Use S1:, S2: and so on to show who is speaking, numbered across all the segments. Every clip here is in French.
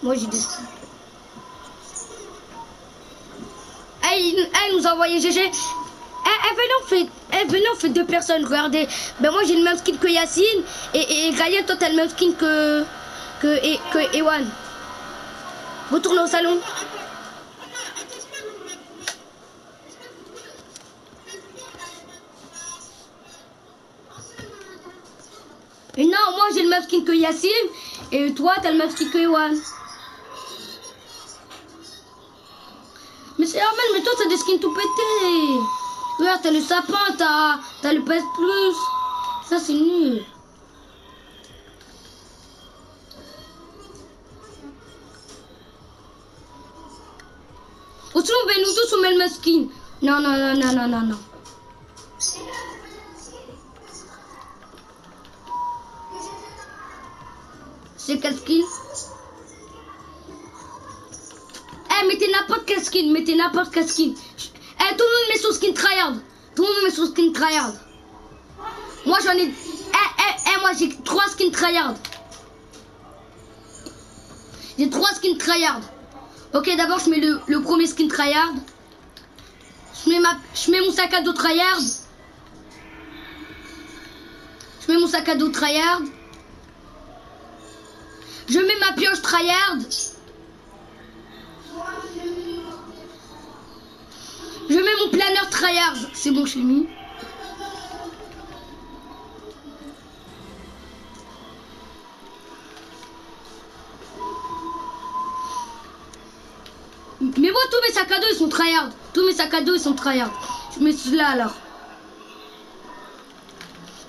S1: Moi j'ai des skins. Elle nous a envoyé GG. Venez, on fait 2 personnes, regardez. Ben moi j'ai le même skin que Yacine. Et Galia, toi t'as le même skin que Ewan. Retourne au salon. Et non, moi j'ai le même skin que Yacine. Et toi t'as le même skin que Ewan. Mais c'est normal, mais toi t'as des skins tout pétés. Regarde, t'as le sapin, t'as le PS Plus. Ça c'est nul. Ou sinon, ben nous tous on met le même skin. Non, non, non, non, non, non, non. C'est quel skin? Mettez n'importe quel skin, mettez n'importe quel skin. Tout le monde met son skin tryhard. Tout le monde met son skin tryhard. Moi j'en ai... moi j'ai 3 skins tryhard. J'ai 3 skins tryhard. Ok, d'abord je mets le premier skin tryhard. Je mets mon sac à dos tryhard. Je mets mon sac à dos tryhard. Je mets ma pioche tryhard. Je mets mon planeur tryhard. C'est bon, je l'ai mis. Mais moi, tous mes sacs à dos, ils sont tryhard. Tous mes sacs à dos, ils sont tryhard. Je mets cela alors.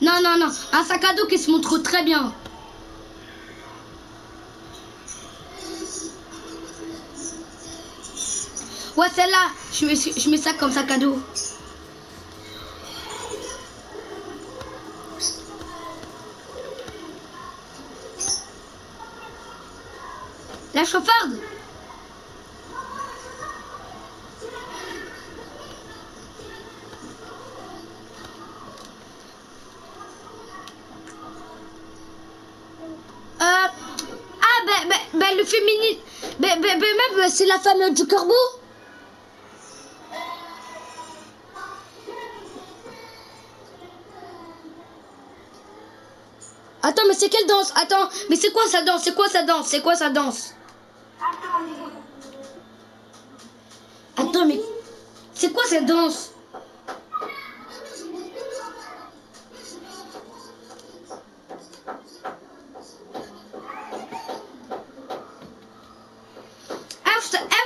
S1: Non, non, non. Un sac à dos qui se montre très bien. Ouais, celle-là, je mets ça comme sac à dos. La chauffarde. Le féminin. Même, c'est la femme du corbeau. Attends, mais c'est quelle danse? Attends, mais c'est quoi sa danse? C'est quoi sa danse? C'est quoi sa danse? Attends, mais c'est quoi cette danse?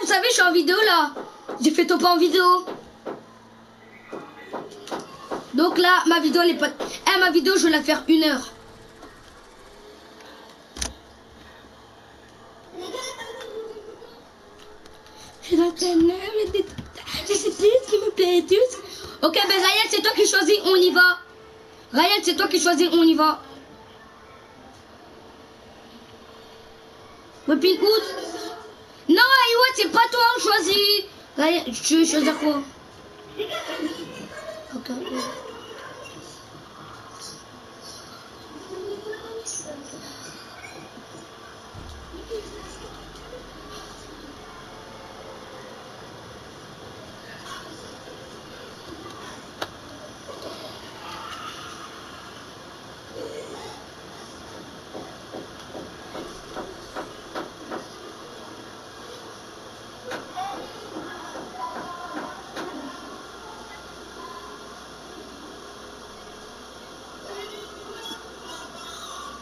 S1: Vous savez, je suis en vidéo là. J'ai fait top en vidéo. Donc là, ma vidéo, elle est pas... ma vidéo, je vais la faire 1 heure. Je sais plus ce qui me plaît tous. Ok, ben Ryan, c'est toi qui choisis, on y va. Ryan, c'est toi qui choisis, on y va. Whipping Hood. Non, Iwan, c'est pas toi, on choisit. Ryan, tu veux choisir quoi? Ok.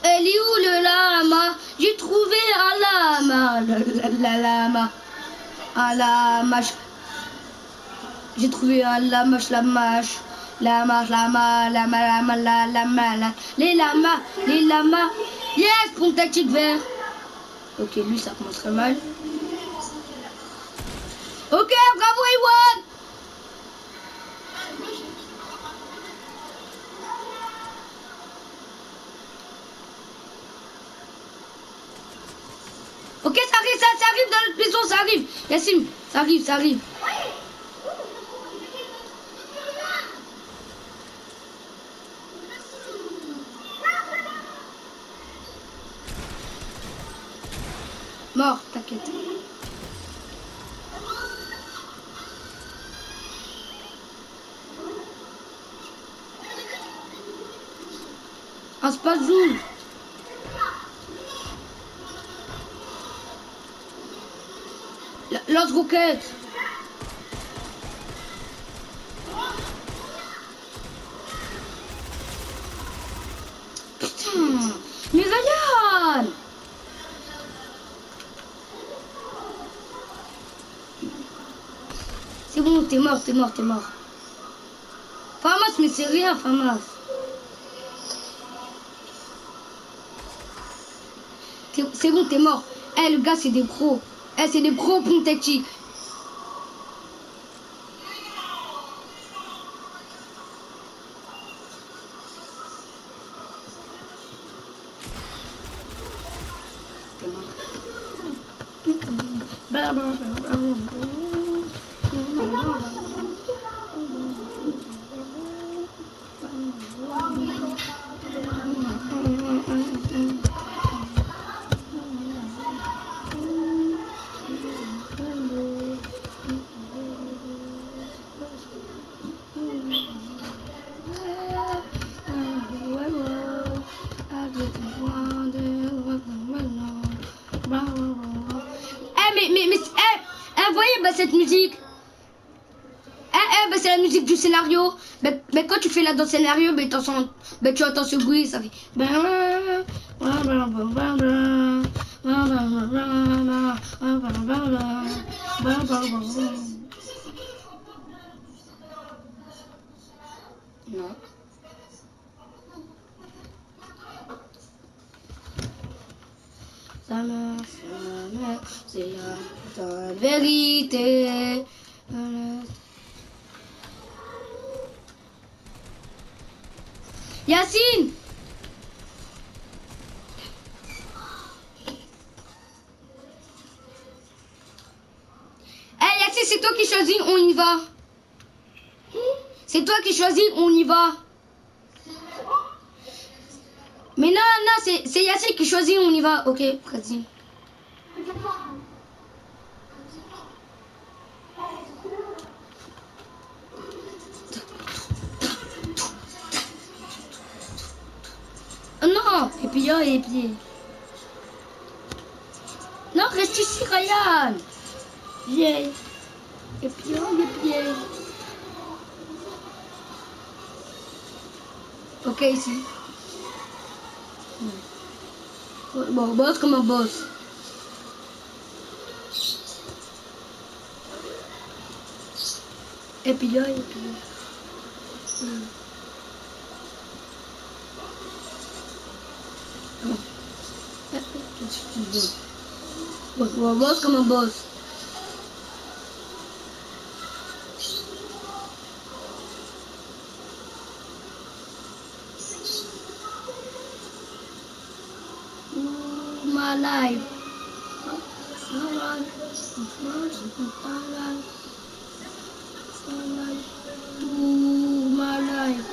S1: Elle est où le lama? J'ai trouvé un lama. La lama. Un lama. J'ai trouvé un lamache, lamache. Lama, lama, lama, lama, la, lama, la. Les lamas, les lamas. Yes, pour tactique vert. Ok, lui, ça commence très mal. Ok, bravo, Iwan. Ok, ça arrive dans notre maison, ça arrive. Yacine, ça arrive, ça arrive. Mort, t'inquiète. Un spazou. Lance-roquette. Putain. Mais Ryan. C'est bon, t'es mort. Famas, mais c'est rien, Famas. C'est bon, t'es mort. Eh, le gars, c'est des pros. Eh, c'est des pros pour tactique. Cette musique, c'est la musique du scénario. Quand tu fais là dans le scénario, tu entends ce bruit, ça fait. Non. Sa mère, c'est la vérité. Yacine! Yacine, c'est toi qui choisis, on y va. C'est toi qui choisis, on y va. Mais non, c'est Yacine qui choisit, on y va. Ok, vas-y. Oh non, et puis. Non, reste ici, Ryan. Viens. Et puis. Ok, ici. Bon, boss comme un boss. Et puis. Boss comme un boss. My life. My life.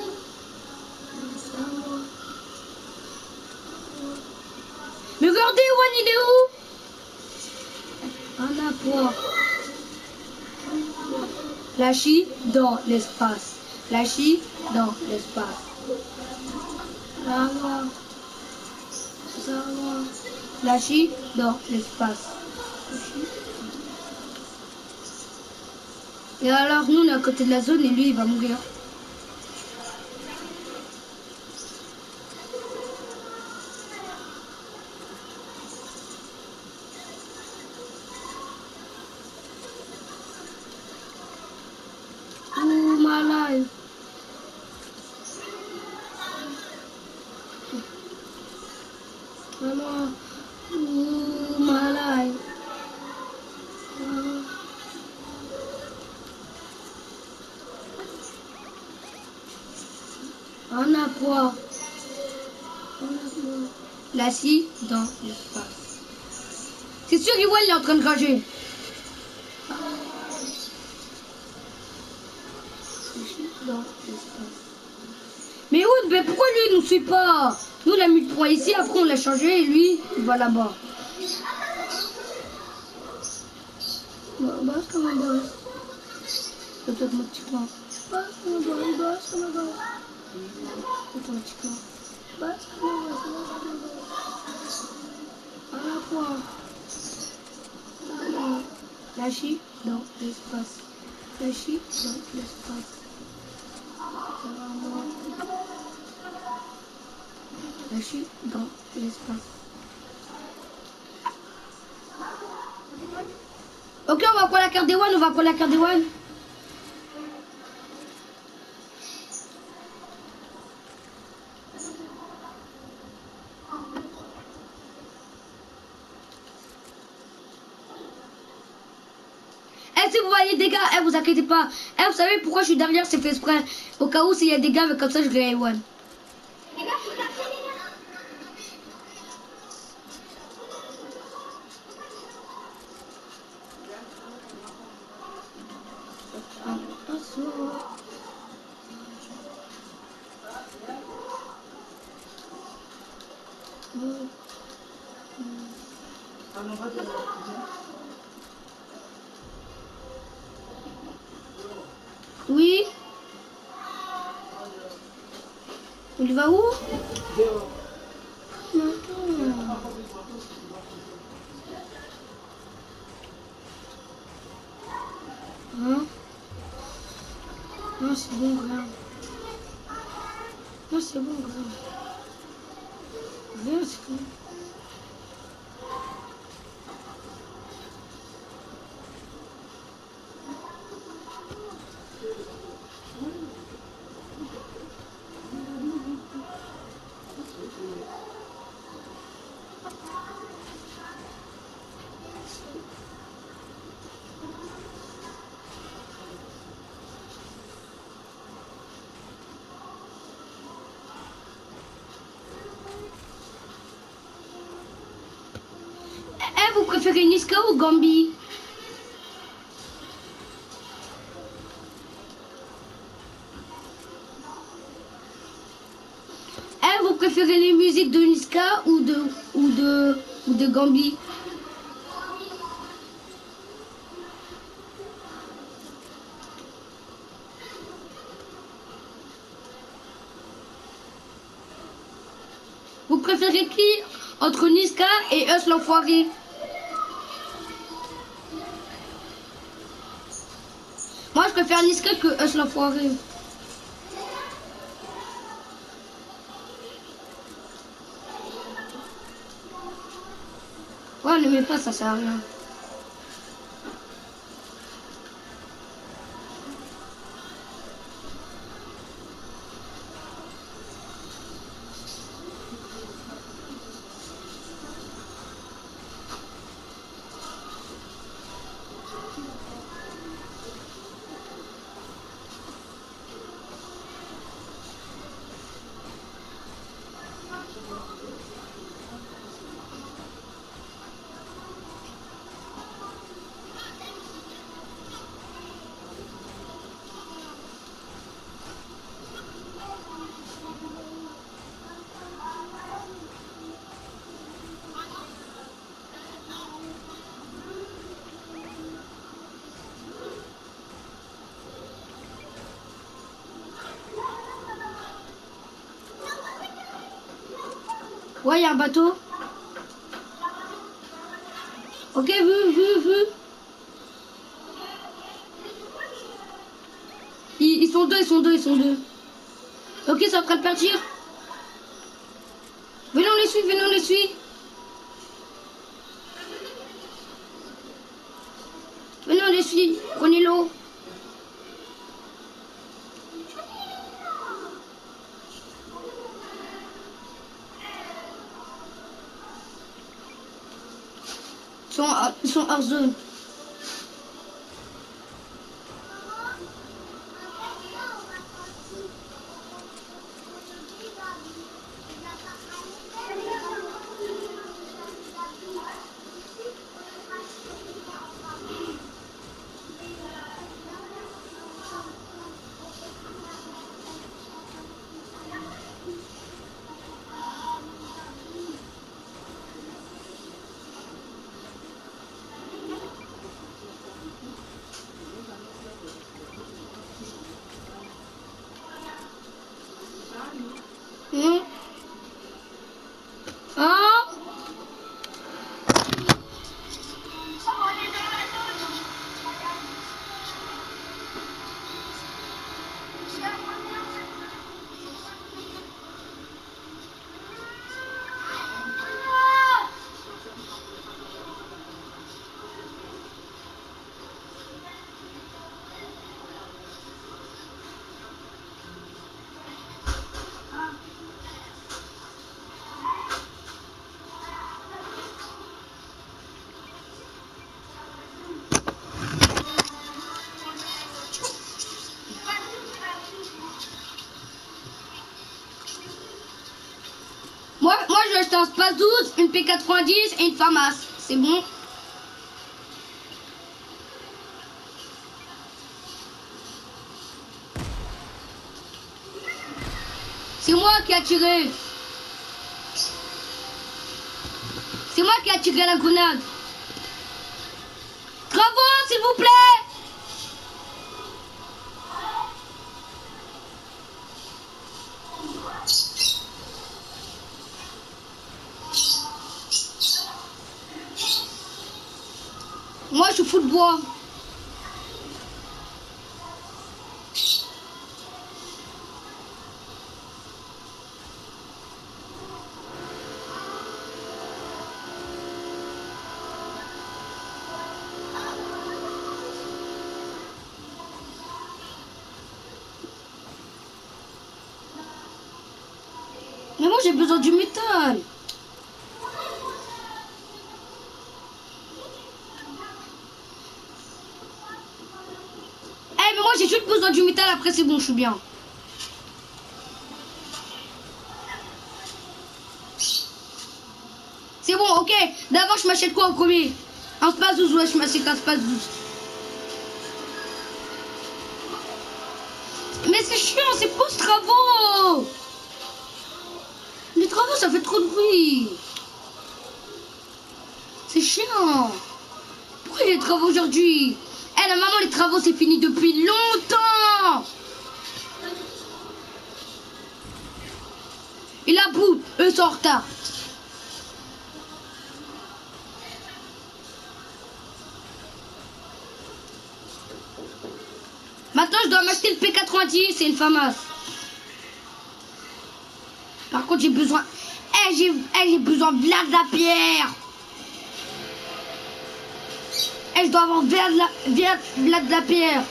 S1: Mais regardez, Juan, il est où? Un apport. La chie dans l'espace. La chie dans l'espace. La chie dans l'espace. Et alors, nous, on est à côté de la zone et lui, il va mourir. Oh, my life. Maman. Oh, my life. Un apport. La scie dans l'espace. C'est sûr, Iwan, il est en train de rager. Mais où? Mais pourquoi lui il nous suit pas? Nous on a mis le point ici, après on l'a changé et lui il va là-bas. Boss comme un boss. Automatiquement. Boss comme un boss, boss comme un boss. Automatiquement. Boss comme un boss, boss comme un boss. À la fois. Lâcher dans l'espace. Lâcher dans l'espace. Lâcher dans l'espace. Ok, on va prendre la carte des one, on va prendre la carte des one. Eh, si vous voyez des gars, eh, vous inquiétez pas. Eh, vous savez pourquoi je suis derrière, c'est fait exprès. Au cas où s'il y a des gars, mais comme ça je gagne one. Oui. Il va où? Hein? Non, c'est bon, regarde. Non, c'est bon, regarde. Regarde, c'est bon. Eh, vous préférez Niska ou Gambi? Eh, vous préférez les musiques de Niska ou de Gambi? Vous préférez qui entre Niska et Us l'enfoiré? Moi, je préfère Niska que Us l'enfoiré. Ouais, ne mets pas, ça sert à rien. Ouais, il y a un bateau. Ok, vu. Ils sont deux. Ok, ça va partir. Venez, on les suit. Venez, on les suit. Prenez l'eau. Ils sont hors zone. un Space 12, une P90 et une FAMAS. C'est bon? C'est moi qui ai tiré. C'est moi qui ai tiré la grenade. Travaux, s'il vous plaît. Moi, je suis fou de bois. Mais moi, j'ai besoin du métal. Eh, mais moi, j'ai juste besoin du métal. Après, c'est bon, je suis bien. C'est bon, ok. D'abord, je m'achète quoi en premier? Un Space 12, ouais, je m'achète un Space 12. Mais c'est chiant, c'est pour ce travaux. Les travaux, ça fait trop de bruit. C'est chiant. Pourquoi il y a des travaux aujourd'hui? Eh, la maman, les travaux, c'est fini depuis longtemps. Et la boue, eux sont en retard. Maintenant, je dois m'acheter le P90 et une FAMAS. Par contre, j'ai besoin... j'ai besoin de la pierre. Je dois avoir de la pierre.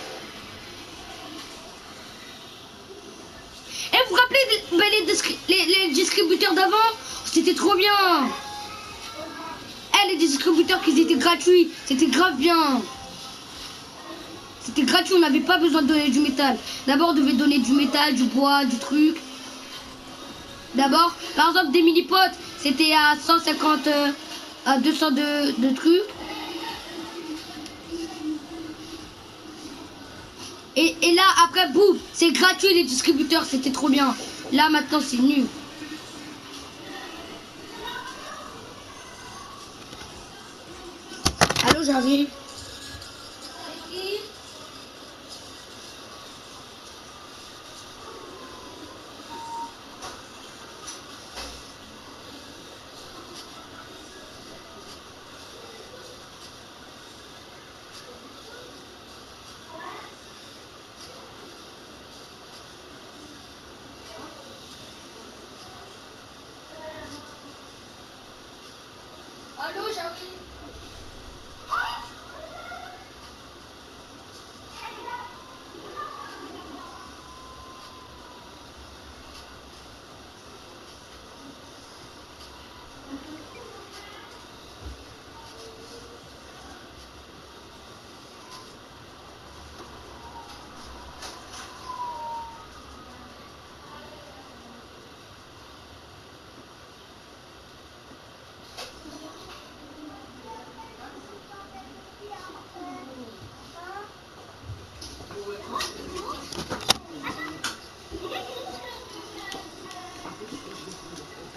S1: Et vous vous rappelez les distributeurs d'avant? C'était trop bien. Les distributeurs qui étaient gratuits, c'était grave bien. C'était gratuit, on n'avait pas besoin de donner du métal. D'abord, on devait donner du métal, du bois, du truc. D'abord, par exemple, des mini-potes, c'était à 150, à 200 de trucs. Et là, après, boum, c'est gratuit les distributeurs, c'était trop bien. Là, maintenant, c'est nul. Allô, j'arrive. Allô, j'arrive.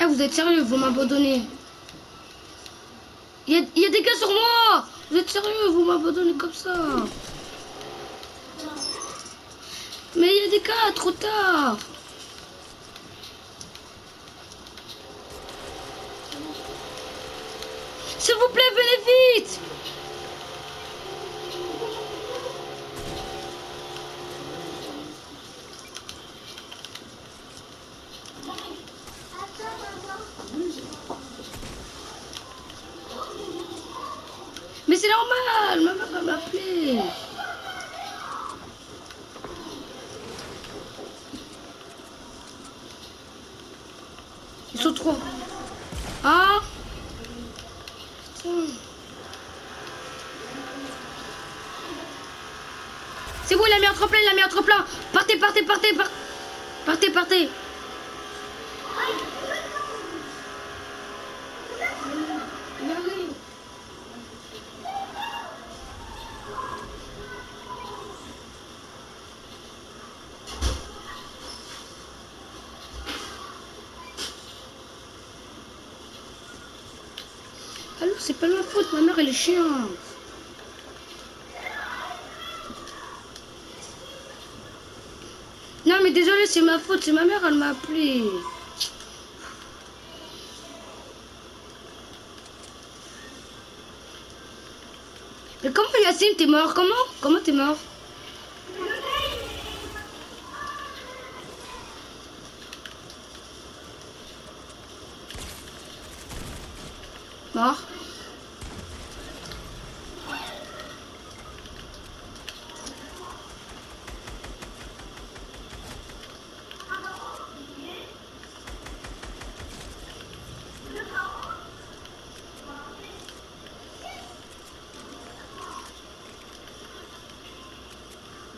S1: Ah, vous êtes sérieux, vous m'abandonnez. Il y a des gars sur moi. Vous êtes sérieux, vous m'abandonnez comme ça. Mais il y a des gars, trop tard. S'il vous plaît, venez vite. Mais c'est normal, maman va m'appeler. Ils sont trois. Ah. C'est bon, il a mis un tremplin, il a mis un tremplin. Partez, partez, partez, partez, partez. non, c'est pas ma faute, ma mère elle est chiante. Non mais désolé, c'est ma faute, c'est ma mère, elle m'a appelé. Mais comment Yacine, t'es mort? Comment t'es mort? Mort.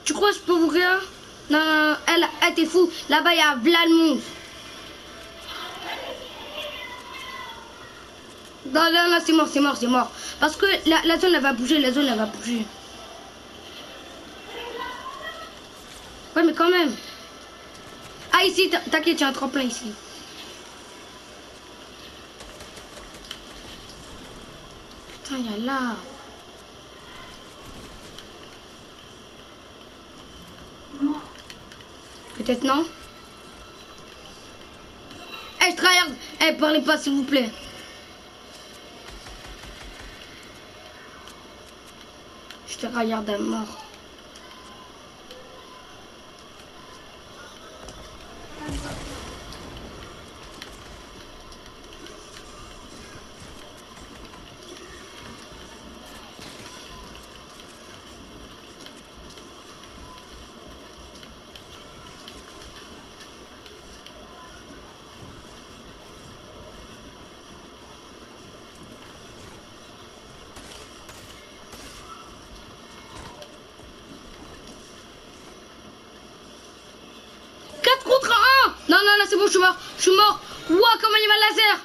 S1: Tu crois que je peux ouvrir? Non, non, non, elle t'es fou. Là-bas, il y a plein de monde. Non, non, non, c'est mort, c'est mort, c'est mort. Parce que la zone, elle va bouger, la zone, elle va bouger. Ouais, mais quand même. Ah, ici, t'inquiète, il y a un tremplin ici. Putain, il y a là. Peut-être non. Eh, je travaille. Eh, parlez pas, s'il vous plaît. Je te regarde à mort. Contre un. Non, non, là, c'est bon, je suis mort. Je suis mort. Ouah, comment il va le laser.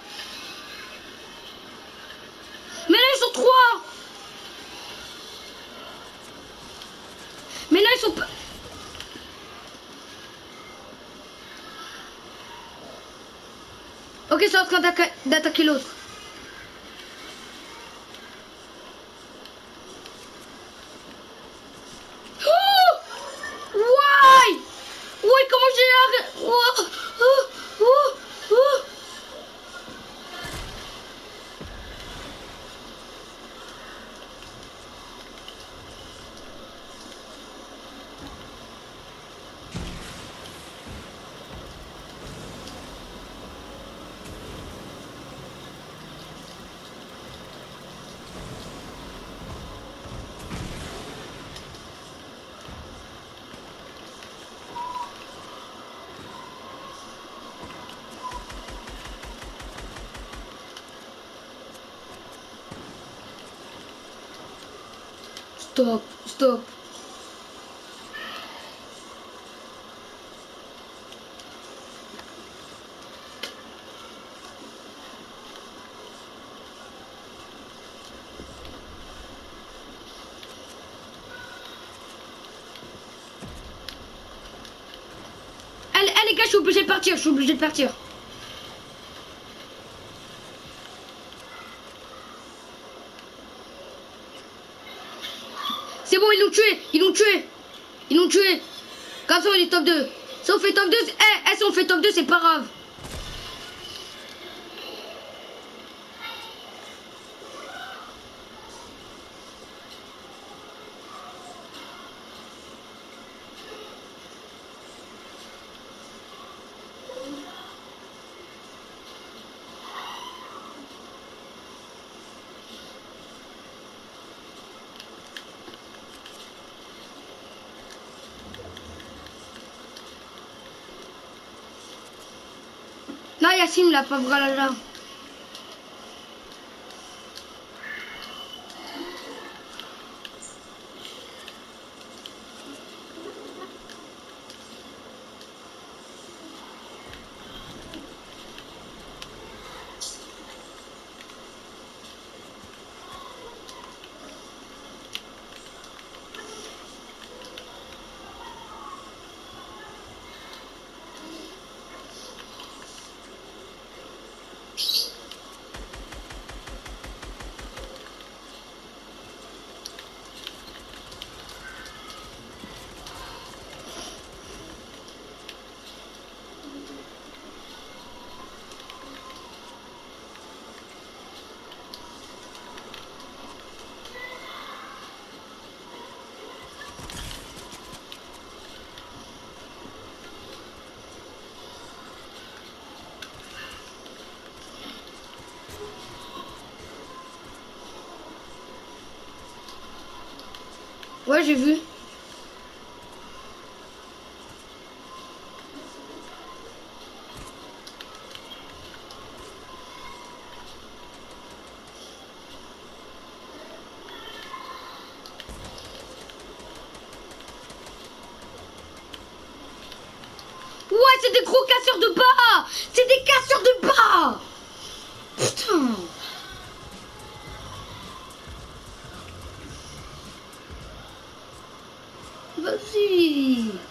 S1: Mais là, ils sont trois. Mais là, ils sont pas... Ok, c'est en train d'attaquer l'autre. Oh. Why. Oui, comment j'ai... Oh, oh, oh, oh. Stop, stop. Allez, les gars, je suis obligé de partir, je suis obligé de partir. C'est bon, ils l'ont tué, ils l'ont tué. Ils l'ont tué. Comme ça, on est top 2. Si on fait top 2, si on fait top 2, c'est pas grave. Non, Yacine, la pauvre là. Ouais, j'ai vu. Ouais, c'est des gros casseurs de bas. C'est des casseurs de bas. Putain. Vas-y.